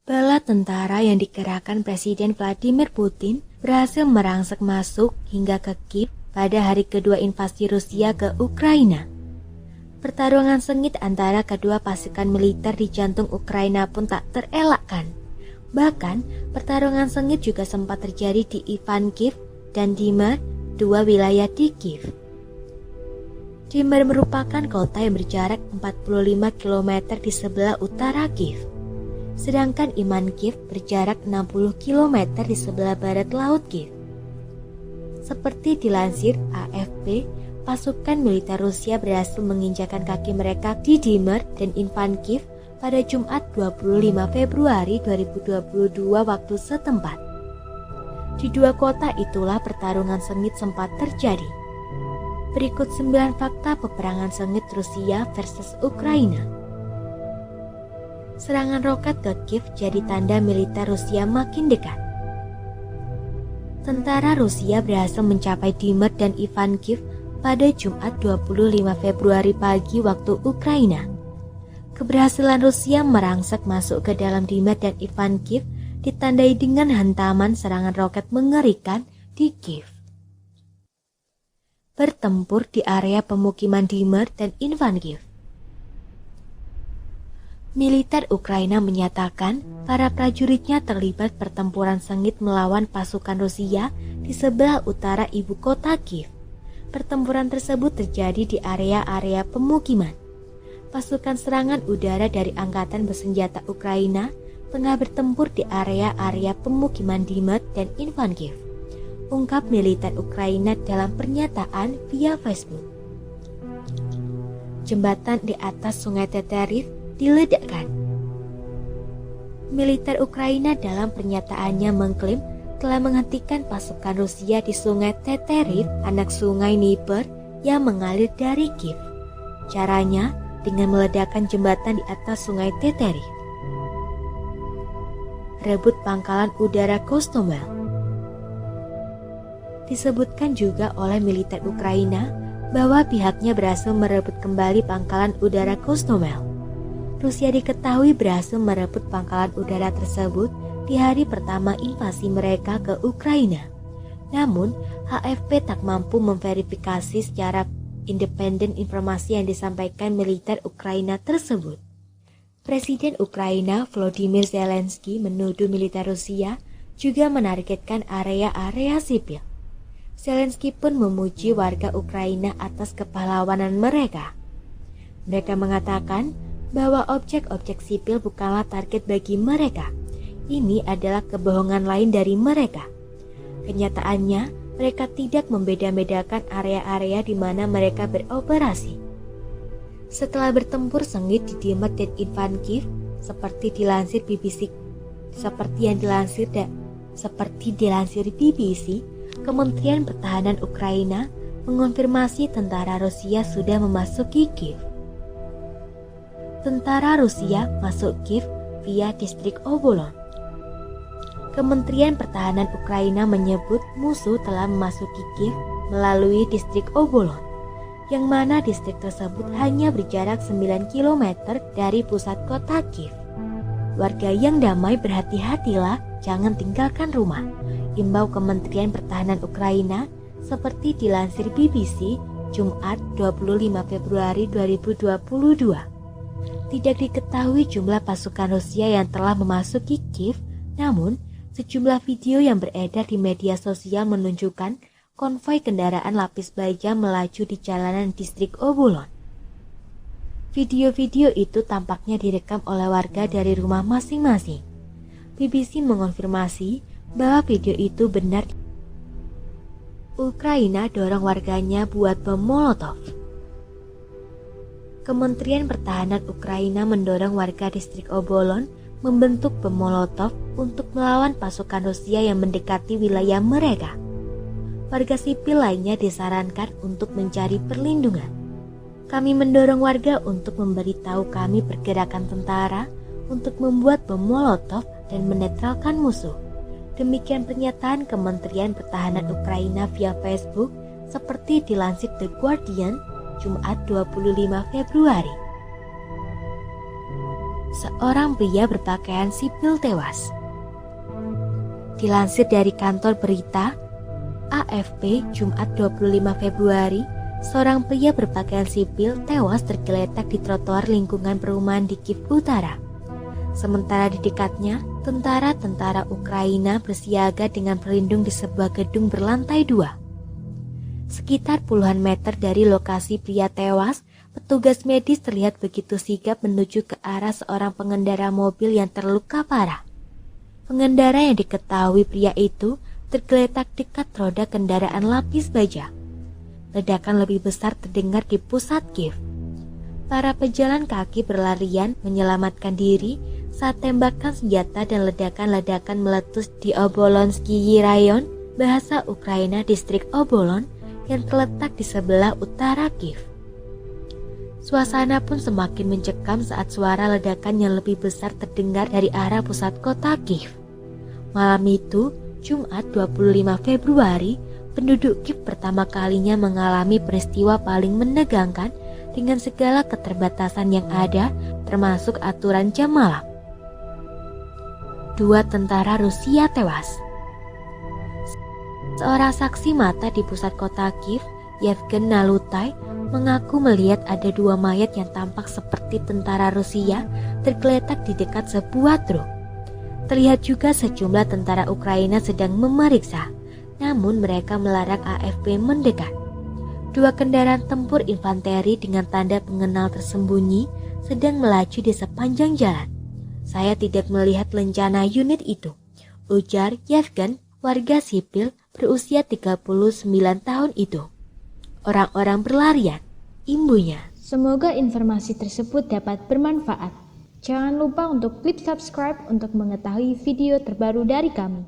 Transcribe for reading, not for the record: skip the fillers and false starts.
Bala tentara yang dikerahkan Presiden Vladimir Putin berhasil merangsek masuk hingga ke Kiev pada hari kedua invasi Rusia ke Ukraina. Pertarungan sengit antara kedua pasukan militer di jantung Ukraina pun tak terelakkan. Bahkan, pertarungan sengit juga sempat terjadi di Ivankov dan Dnipro, dua wilayah di Kiev. Dnipro merupakan kota yang berjarak 45 km di sebelah utara Kiev. Sedangkan Ivankov berjarak 60 km di sebelah barat laut Kiev. Seperti dilansir AFP, pasukan militer Rusia berhasil menginjakan kaki mereka di Dnipro dan Ivankov pada Jumat 25 Februari 2022 waktu setempat. Di dua kota itulah pertarungan sengit sempat terjadi. Berikut 9 fakta peperangan sengit Rusia versus Ukraina. Serangan roket ke Kiev jadi tanda militer Rusia makin dekat. Tentara Rusia berhasil mencapai Dnipro dan Ivankov pada Jumat 25 Februari pagi waktu Ukraina. Keberhasilan Rusia merangsek masuk ke dalam Dnipro dan Ivankov ditandai dengan hantaman serangan roket mengerikan di Kiev. Bertempur di area pemukiman Dnipro dan Ivankov. Militer Ukraina menyatakan para prajuritnya terlibat pertempuran sengit melawan pasukan Rusia di sebelah utara ibu kota Kiev. Pertempuran tersebut terjadi di area-area pemukiman. Pasukan serangan udara dari Angkatan Bersenjata Ukraina tengah bertempur di area-area pemukiman Dnipro dan Ivankov, ungkap militer Ukraina dalam pernyataan via Facebook. Jembatan di atas sungai Teteriv diledakkan. Militer Ukraina dalam pernyataannya mengklaim telah menghentikan pasukan Rusia di sungai Teteriv, anak sungai Dnipro yang mengalir dari Kiev. Caranya dengan meledakkan jembatan di atas sungai Teteriv. Rebut pangkalan udara Kostomel. Disebutkan juga oleh militer Ukraina bahwa pihaknya berhasil merebut kembali pangkalan udara Kostomel. Rusia diketahui berhasil merebut pangkalan udara tersebut di hari pertama invasi mereka ke Ukraina. Namun, AFP tak mampu memverifikasi secara independen informasi yang disampaikan militer Ukraina tersebut. Presiden Ukraina Volodymyr Zelensky menuduh militer Rusia juga menargetkan area-area sipil. Zelensky pun memuji warga Ukraina atas kepahlawanan mereka. Mereka mengatakan bahwa objek-objek sipil bukanlah target bagi mereka. Ini adalah kebohongan lain dari mereka. Kenyataannya, mereka tidak membeda-bedakan area-area di mana mereka beroperasi. Setelah bertempur sengit di Dnipro dan Ivankov, seperti dilansir BBC, Kementerian Pertahanan Ukraina mengonfirmasi tentara Rusia sudah memasuki Kiev. Tentara Rusia masuk Kiev via distrik Obolon. Kementerian Pertahanan Ukraina menyebut musuh telah memasuki Kiev melalui distrik Obolon, yang mana distrik tersebut hanya berjarak 9 km dari pusat kota Kiev. Warga yang damai berhati-hatilah, jangan tinggalkan rumah, imbau Kementerian Pertahanan Ukraina seperti dilansir BBC Jumat 25 Februari 2022. Tidak diketahui jumlah pasukan Rusia yang telah memasuki Kiev, namun sejumlah video yang beredar di media sosial menunjukkan konvoi kendaraan lapis baja melaju di jalanan distrik Obolon. Video-video itu tampaknya direkam oleh warga dari rumah masing-masing. BBC mengonfirmasi bahwa video itu benar. Ukraina dorong warganya buat bom Molotov. Kementerian Pertahanan Ukraina mendorong warga distrik Obolon membentuk bom Molotov untuk melawan pasukan Rusia yang mendekati wilayah mereka. Warga sipil lainnya disarankan untuk mencari perlindungan. Kami mendorong warga untuk memberitahu kami pergerakan tentara untuk membuat bom Molotov dan menetralkan musuh. Demikian pernyataan Kementerian Pertahanan Ukraina via Facebook seperti dilansir The Guardian Jumat 25 Februari. seorang pria berpakaian sipil tewas. Dilansir dari kantor berita AFP Jumat 25 Februari, seorang pria berpakaian sipil tewas tergeletak di trotoar lingkungan perumahan di Kiev Utara. Sementara di dekatnya, tentara-tentara Ukraina bersiaga dengan pelindung di sebuah gedung berlantai 2. Sekitar puluhan meter dari lokasi pria tewas, petugas medis terlihat begitu sigap menuju ke arah seorang pengendara mobil yang terluka parah. Pengendara yang diketahui pria itu tergeletak dekat roda kendaraan lapis baja. Ledakan lebih besar terdengar di pusat Kiev. Para pejalan kaki berlarian menyelamatkan diri saat tembakan senjata dan ledakan-ledakan meletus di Obolonsky Rayon, bahasa Ukraina distrik Obolon, yang terletak di sebelah utara Kiev. Suasana pun semakin mencekam saat suara ledakan yang lebih besar terdengar dari arah pusat kota Kiev. Malam itu, Jumat 25 Februari, penduduk Kiev pertama kalinya mengalami peristiwa paling menegangkan dengan segala keterbatasan yang ada, termasuk aturan jam malam. 2 tentara Rusia tewas. Seorang saksi mata di pusat kota Kiev, Yevgen Nalutai, mengaku melihat ada 2 mayat yang tampak seperti tentara Rusia tergeletak di dekat sebuah truk. Terlihat juga sejumlah tentara Ukraina sedang memeriksa, namun mereka melarang AFP mendekat. 2 kendaraan tempur infanteri dengan tanda pengenal tersembunyi sedang melaju di sepanjang jalan. Saya tidak melihat lencana unit itu, ujar Yevgen, warga sipil berusia 39 tahun itu. Orang-orang berlarian, imbunya. Semoga informasi tersebut dapat bermanfaat. Jangan lupa untuk klik subscribe untuk mengetahui video terbaru dari kami.